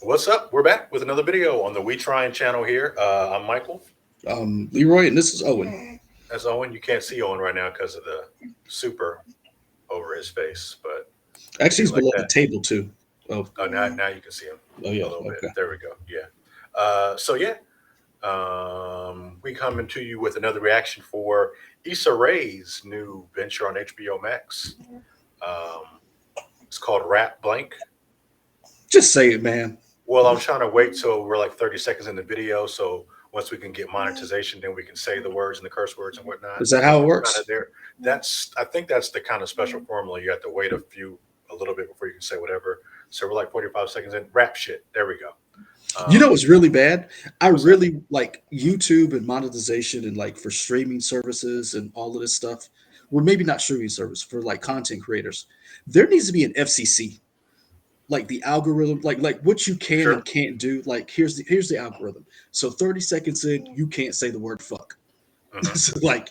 What's up? We're back with another video on the We Trying channel here. I'm Michael. Leroy, and this is Owen. As Owen, you can't see Owen right now because of the super over his face, but Actually, be he's like below the that. table too. Oh, Oh, now you can see him oh a yeah. little bit. Okay. There we go. Yeah. We coming to you with another reaction for Issa Rae's new venture on HBO Max. Um, it's called Rap Blank. Just say it, man. Well, I'm trying to wait till we're like 30 seconds in the video, so once we can get monetization, then we can say the words and the curse words and whatnot. Is that how it Kind of works? there. I think that's the kind of special formula. You have to wait a little bit before you can say whatever. So we're like 45 seconds in. Rap shit. There we go. You know what's really bad? I What's that? really like YouTube and monetization and like for streaming services and all of this stuff. Well, maybe not streaming service for like content creators. There needs to be an FCC, like the algorithm, like what you can and Sure. can't do. Like here's the algorithm. So 30 seconds in, you can't say the word fuck. Hmm. So like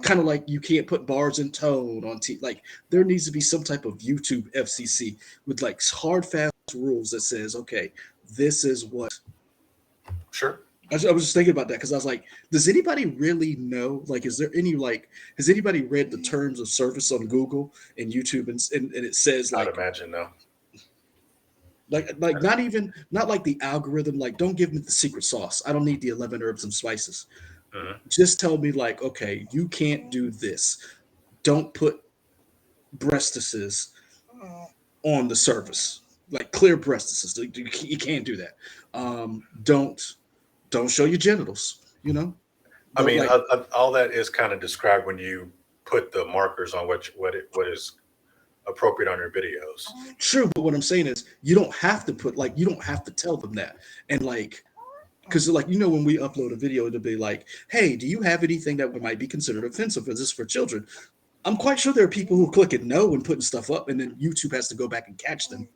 kind of like you can't put bars in tone on like there needs to be some type of YouTube FCC with like hard fast rules that says okay, this is what Sure. I was just thinking about that because I was like, does anybody really know? Like, is there any like, has anybody read the terms of service on Google and YouTube and it says I'd like, imagine no. like not even not like the algorithm. Like, don't give me the secret sauce. I don't need the 11 herbs and spices. Hmm. Just tell me like, okay, you can't do this. Don't put breastises on the surface, like clear breastises. Like, you can't do that. Don't show your genitals. You know, I don't mean, like all that is kind of described when you put the markers on what is appropriate on your videos. true. But what I'm saying is, you don't have to put like you don't have to tell them that. And like because like when we upload a video it'll be like, hey, do you have anything that might be considered offensive? Is this for children? I'm quite sure there are people who click it no and putting stuff up and then YouTube has to go back and catch them.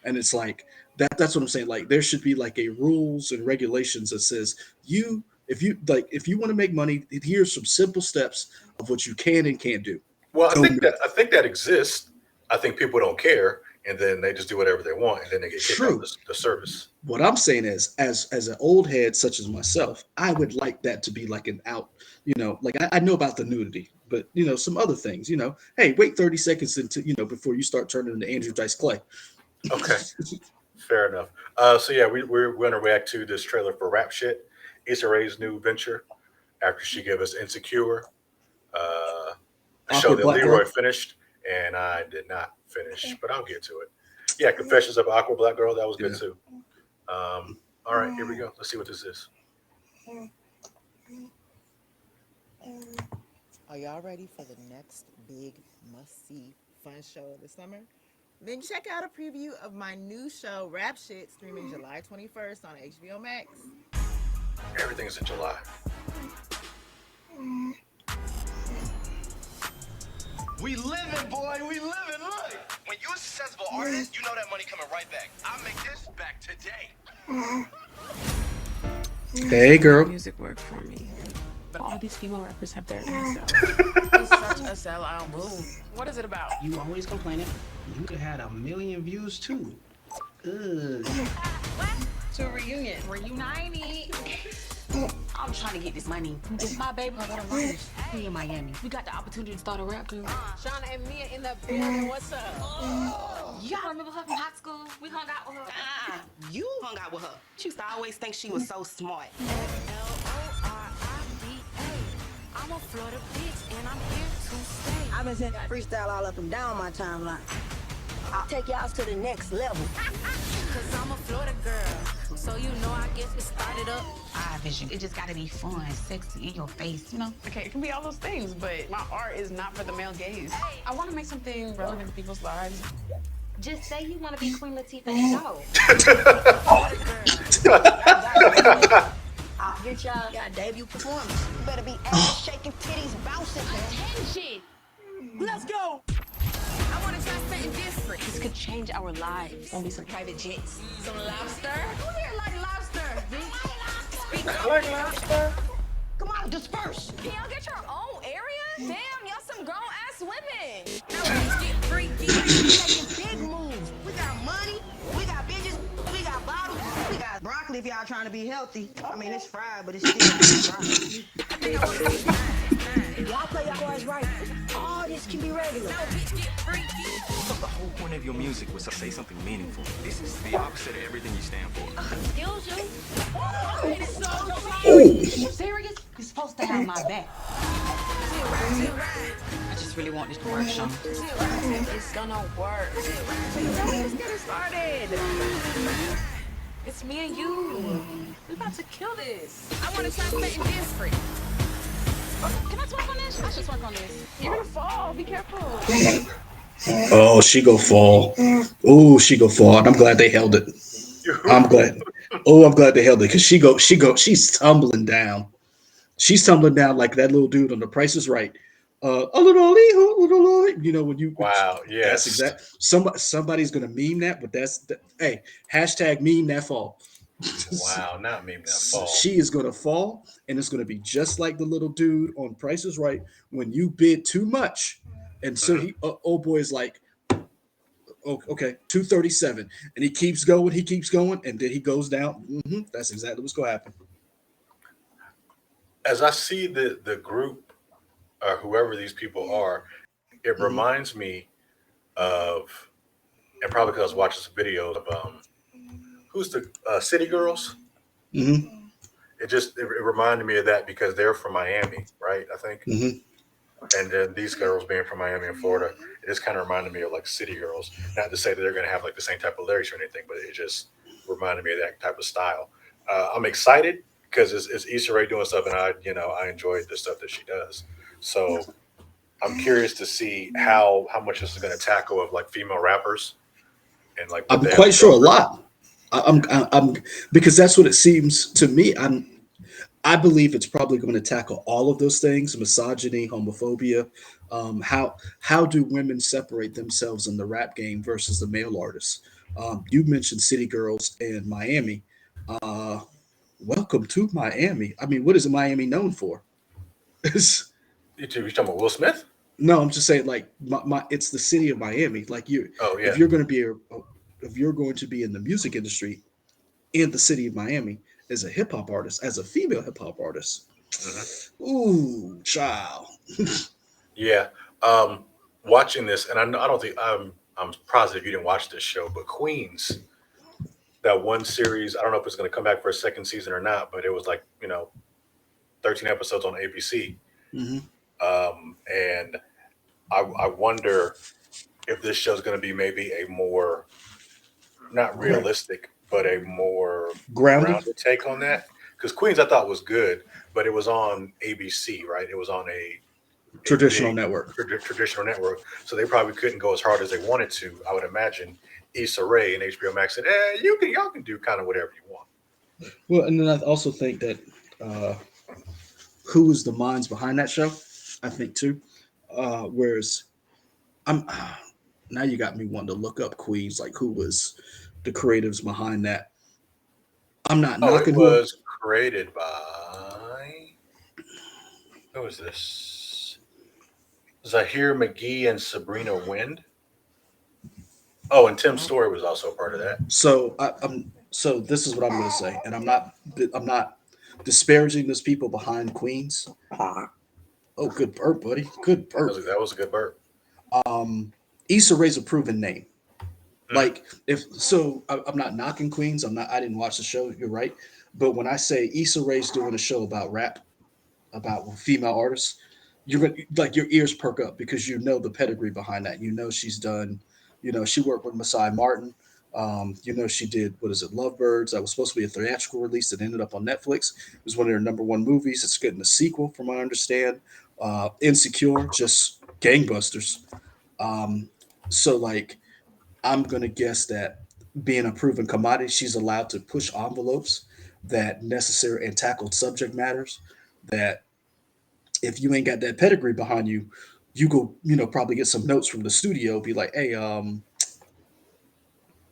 And it's like that's what I'm saying. Like there should be like a rules and regulations that says you if you want to make money, here's some simple steps of what you can and can't do. Well, Don't do that. I think that exists. I think people don't care, and then they just do whatever they want, and then they get kicked off True. the service. What I'm saying is, as an old head such as myself, I would like that to be like an out. Like I know about the nudity, but some other things. Hey, wait 30 seconds into before you start turning into Andrew Dice Clay. Okay, fair enough. So yeah, we're going to react to this trailer for Rap Shit, Issa Rae's new venture. After she gave us Insecure, a show Awkward that black Leroy girl. finished, and I did not finish, but I'll get to it. Yeah, Confessions of an Awkward Black Girl, that was good Yeah. too. All right, here we go. Let's see what this is. Are y'all ready for the next big must-see fun show of the summer? Then check out a preview of my new show, Rap Shit, streaming July 21st on HBO Max. Everything's in July. We living, boy. We living. Look. When you're a successful artist, you know that money coming right back. I'll make this back today. Hey, girl. Music work for me. But all these female rappers have their ass out. It's such a sellout move. What is it about? You always complaining. You could have 1,000,000 views too. Ugh. To a reunion. Reunited. I'm trying to get this money. It's my baby. I got a life. We in Miami. We got the opportunity to start a rap group. Shauna and Mia in the building. What's up? Y'all remember her from high school? We hung out with her. You hung out with her. She used to always think she was so smart. I'm a Florida bitch and I'm here to stay. I've been sending freestyle all up and down my timeline. I'll take y'all to the next level. Cause I'm a Florida girl. So you know I get it started up. Vision. It just gotta be fun, sexy, in your face, Okay, it can be all those things, but my art is not for the male gaze. I want to make something relevant to people's lives. Just say you want to be Queen Latifah's show. I'll get y'all debut performance. You better be ass shaking, titties bouncing. Attention! Let's go. I want to try something different. This could change our lives. Gonna be some private jets. Some lobster? Who here like lobster? I like lobster. Come on, disperse. Can y'all get your own area? Damn, y'all some grown-ass women. Now let's get freaky. We making big moves. We got money, we got bitches, broccoli if y'all trying to be healthy. I mean, it's fried, but it's still fried. Y'all play your cards right. All this can be regular. The whole point of your music was to say something meaningful. This is the opposite of everything you stand for. Excuse you. Oh, You serious? You're supposed to have my back. I just really want this to work, Sean. It's gonna work. Let's get it started. It's me and you. We about to kill this. I want to try something different. Can I twerk on this? I should twerk on this. You're gonna fall. Be careful. oh, she go fall. Oh, she go fall. And I'm glad they held it. I'm glad. Oh, I'm glad they held it because she's tumbling down. She's tumbling down like that little dude on The Price is Right. A little, you know, when you Wow. that's Yes. exact. Somebody's gonna meme that, but hey, hashtag meme that fall. Wow. Not me. That fall. She is gonna fall, and it's gonna be just like the little dude on Price is Right when you bid too much, and so he old boy is like, oh, okay, 237, and he keeps going, and then he goes down. That's exactly what's gonna happen. As I see the group or whoever these people are, it reminds me of, and probably because I was watching some videos of who's the City Girls. Mm-hmm. It reminded me of that because they're from Miami, right? I think. Mm-hmm. And then these girls being from Miami and Florida, it just kind of reminded me of like City Girls. Not to say that they're going to have like the same type of lyrics or anything, but it just reminded me of that type of style. I'm excited because it's Issa Rae doing stuff, and I enjoyed the stuff that she does. So I'm curious to see how much this is going to tackle of like female rappers and like what I'm they have quite to sure go a through. lot. I'm because that's what it seems to me. I believe it's probably going to tackle all of those things: misogyny, homophobia. How do women separate themselves in the rap game versus the male artists? You mentioned City Girls and Miami. Uh, Welcome to Miami. I mean, what is Miami known for? You talking about Will Smith? No, I'm just saying, like it's the city of Miami. Like Oh if yeah. you're going to be if you're going to be in the music industry in the city of Miami as a hip hop artist, as a female hip hop artist, ooh, child. Yeah. Watching this, and I don't think I'm positive you didn't watch this show, but Queens, that one series, I don't know if it's going to come back for a second season or not, but it was like 13 episodes on ABC, Mm-hmm. and I wonder if this show is going to be maybe a more not realistic, but a more Grounded, grounded take on that. Because Queens, I thought was good, but it was on ABC, right? It was on a traditional big network. traditional network, so they probably couldn't go as hard as they wanted to. I would imagine Issa Rae and HBO Max said, y'all can do kind of whatever you want." Well, and then I also think that uh, who was the minds behind that show? I think too. Whereas I'm now you got me wanting to look up Queens, like who was the creatives behind that. I'm not Oh, it knocking who. was created by who was this? Zahir McGee and Sabrina Wind. Oh, and Tim Story was also a part of that. So so this is what I'm going to say, and I'm not disparaging those people behind Queens. Oh, good burp, buddy. Good burp. That was a good burp. Issa Rae's a proven name. Mhm. Like if so, I'm not knocking Queens. I'm not. I didn't watch the show. You're right. But when I say Issa Rae's doing a show about rap, about female artists, you're gonna like your ears perk up because you know the pedigree behind that. You know she's done. You know she worked with Masai Martin. You know she did what is it, Lovebirds? That was supposed to be a theatrical release that ended up on Netflix. It was one of their number one movies. It's getting a sequel, from what I understand. Insecure, just gangbusters. Um, so like I'm gonna guess that being a proven commodity, she's allowed to push envelopes that necessary and tackle subject matters that if you ain't got that pedigree behind you, you go, probably get some notes from the studio, be like, hey,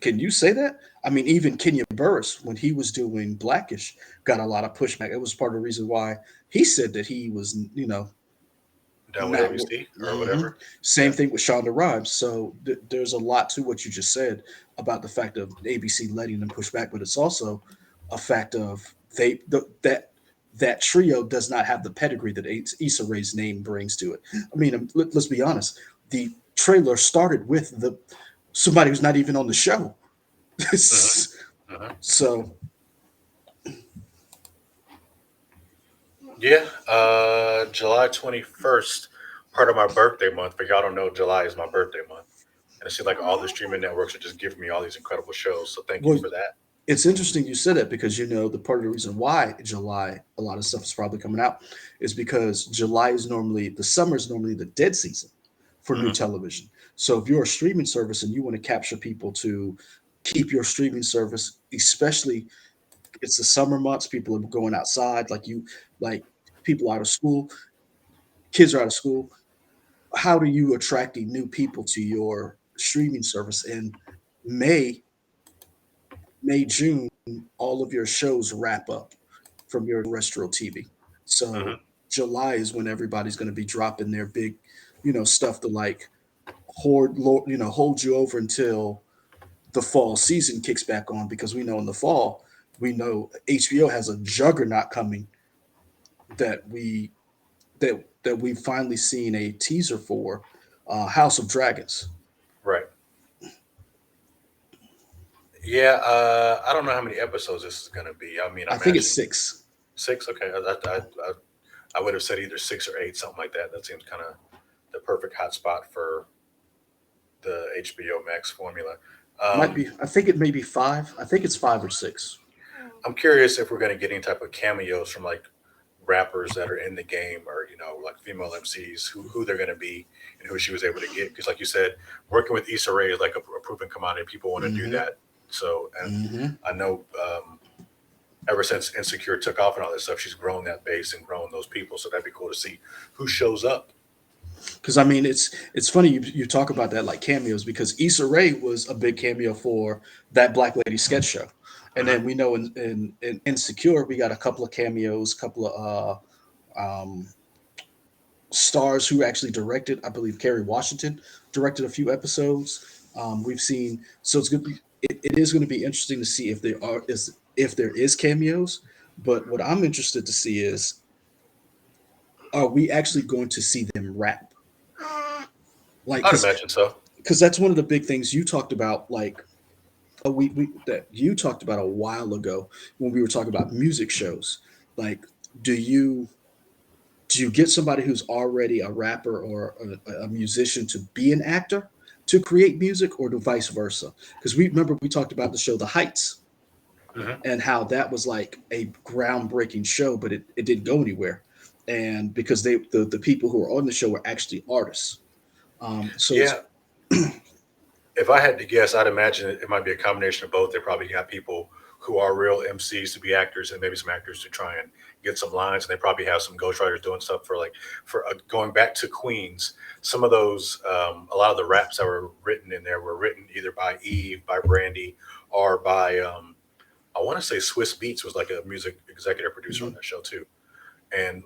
can you say that? I mean, even Kenya Burris, when he was doing Blackish, got a lot of pushback. It was part of the reason why he said that he was, Done with not. ABC or Mhm. whatever. Same Yeah. thing with Shonda Rhimes. So there's a lot to what you just said about the fact of ABC letting them push back, but it's also a fact of that trio does not have the pedigree that Issa Rae's name brings to it. I mean, let's be honest. The trailer started with the somebody who's not even on the show. Mhm. Mhm. So Yeah, July 21st, part of my birthday month. But y'all don't know, July is my birthday month. And it seems like all the streaming networks are just giving me all these incredible shows. So thank you well, for that. it's interesting you said that because the part of the reason why July a lot of stuff is probably coming out is because July is normally the summer is normally the dead season for new Hmm. television. So if you're a streaming service and you want to capture people to keep your streaming service, especially it's the summer months, people are going outside, like people out of school, kids are out of school. How do you attracting new people to your streaming service in May, June? All of your shows wrap up from your terrestrial TV. So Hmm. July is when everybody's going to be dropping their big, stuff to like hold you over until the fall season kicks back on because we know in the fall we know HBO has a juggernaut coming that we've finally seen a teaser for, House of Dragons. Right. Yeah, I don't know how many episodes this is going to be. I mean, I I think it's imagine 6. six. Okay, I would have said either 6 or 8, something like that. That seems kind of the perfect hotspot for the HBO Max formula. Might Um, be. I think it may be 5. I think it's 5 or 6. I'm curious if we're going to get any type of cameos from like rappers that are in the game, or like female MCs, who they're going to be and who she was able to get. Because, like you said, working with Issa Rae is like a proven commodity. People want to do Hmm. that. So, and Hmm. I know ever since Insecure took off and all that stuff, she's grown that base and grown those people. So that'd be cool to see who shows up. Because I mean, it's funny you talk about that like cameos because Issa Rae was a big cameo for that Black Lady sketch show, and Hmm. then we know in Insecure we got a couple of cameos, couple of stars who actually directed. I believe Kerry Washington directed a few episodes. We've seen so it's good. It is going to be interesting to see if there is cameos. But what I'm interested to see is are we actually going to see them rap? Like I'd imagine so. because that's one of the big things you talked about. Like we that you talked about a while ago when we were talking about music shows. Like, do you get somebody who's already a rapper or a musician to be an actor to create music, or do vice versa? Because we remember we talked about the show The Heights Hmm. and how that was like a groundbreaking show, but it didn't go anywhere. And because the people who were on the show were actually artists. So Yeah, it's if I had to guess, I'd imagine it might be a combination of both. They probably got people who are real MCs to be actors, and maybe some actors to try and get some lines. And they probably have some ghostwriters doing stuff for going back to Queens. Some of those, a lot of the raps that were written in there were written either by Eve, by Brandy, or by I want to say Swiss Beats was like a music executive producer on Mhm. that show too. And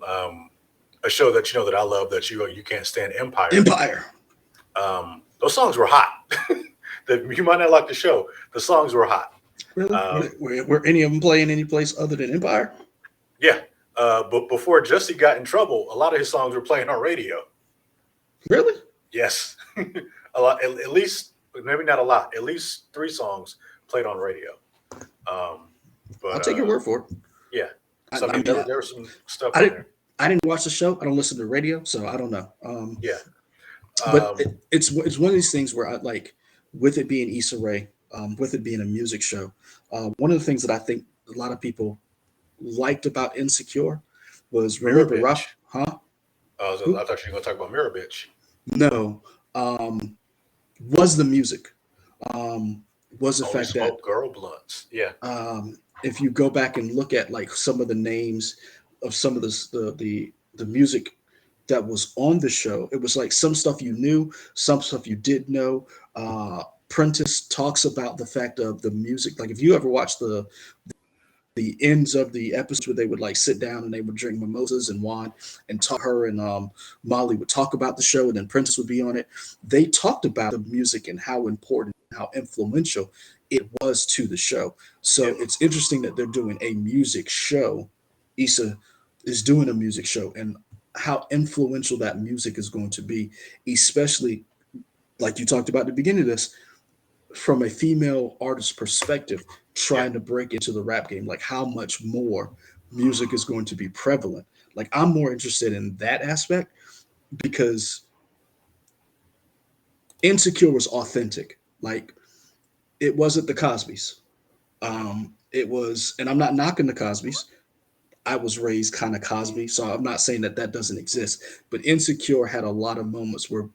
a show that that I love that you can't stand, Empire. Empire. Those songs were hot. You might not like the show. The songs were hot. Really? Um, Were any of them playing any place other than Empire? yeah, but before Jussie got in trouble, a lot of his songs were playing on radio. Really? Yes, a lot. At least, maybe not a lot. At least 3 songs played on radio. Um, I'll but take your word for it. yeah, so I I mean, mean, there was some stuff I on didn't. there. I didn't watch the show. I don't listen to radio, so I don't know. Yeah, But um, it's one of these things where I like with it being Issa Rae, with it being a music show. One of the things that I think a lot of people liked about Insecure was Mirror remember Bitch. Rough, huh? I Who? thought you were gonna talk about Mirror Bitch. No, um, was the music, um, was the Only fact that smoke girl blunts. Yeah. if you go back and look at like some of the names of some of the music that was on the show, it was like some stuff you knew, some stuff you did know. Prentice talks about the fact of the music. Like if you ever watch the ends of the episodes where they would like sit down and they would drink mimosas and wine and talk, her and Molly would talk about the show and then Prentice would be on it. They talked about the music and how important, how influential it was to the show. So it's interesting that they're doing a music show. Issa is doing a music show, and how influential that music is going to be, especially like you talked about at the beginning of this, from a female artist perspective, trying to break into the rap game, like how much more music is going to be prevalent. Like I'm more interested in that aspect because Insecure was authentic. Like it wasn't the Cosbys. It was, and I'm not knocking the Cosbys. I was raised kind of Cosby, so I'm not saying that that doesn't exist. But Insecure had a lot of moments where,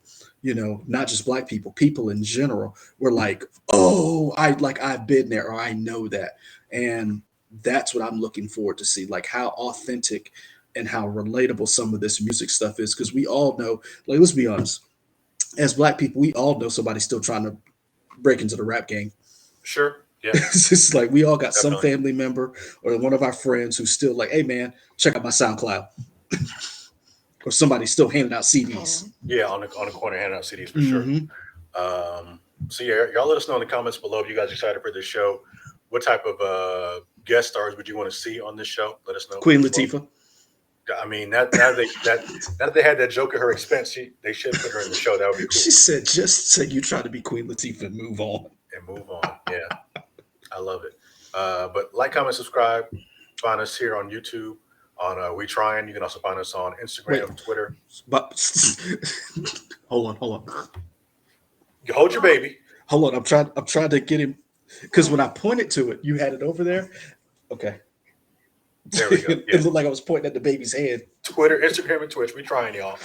not just black people, people in general were like, "Oh, I've been there, or I know that," and that's what I'm looking forward to see, like how authentic and how relatable some of this music stuff is. Because we all know, like, let's be honest, as black people, we all know somebody's still trying to break into the rap game. Sure. Yeah. It's just like we all got some Definitely. family member or one of our friends who's still like, "Hey man, check out my SoundCloud," or somebody's still handing out CDs. Yeah, on the corner handing out CDs for Mhm. sure. So yeah, y'all let us know in the comments below if you guys are excited for this show. What type of guest stars would you want to see on this show? Let us know. Queen as well. Latifah. I mean, now that they had that joke at her expense, they should put her in the show. That would be cool. She said, "Just say you try to be Queen Latifah and move on." And move on. Yeah, I love it. But like, comment, subscribe. Find us here on YouTube. On We Trying. You can also find us on Instagram, Wait. Twitter. But hold on. You hold your baby. Hold on. I'm trying to get him because when I pointed to it, you had it over there. Okay. There we go. It Yeah. looked like I was pointing at the baby's head. Twitter, Instagram, and Twitch. We Trying, y'all.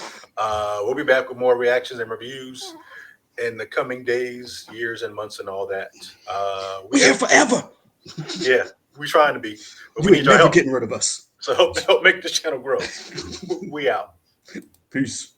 We'll be back with more reactions and reviews in the coming days, years, and months, and all that. We're here forever. Yeah, we trying to be. But You we ain't need your never help. getting rid of us. So help make this channel grow. We out. Peace.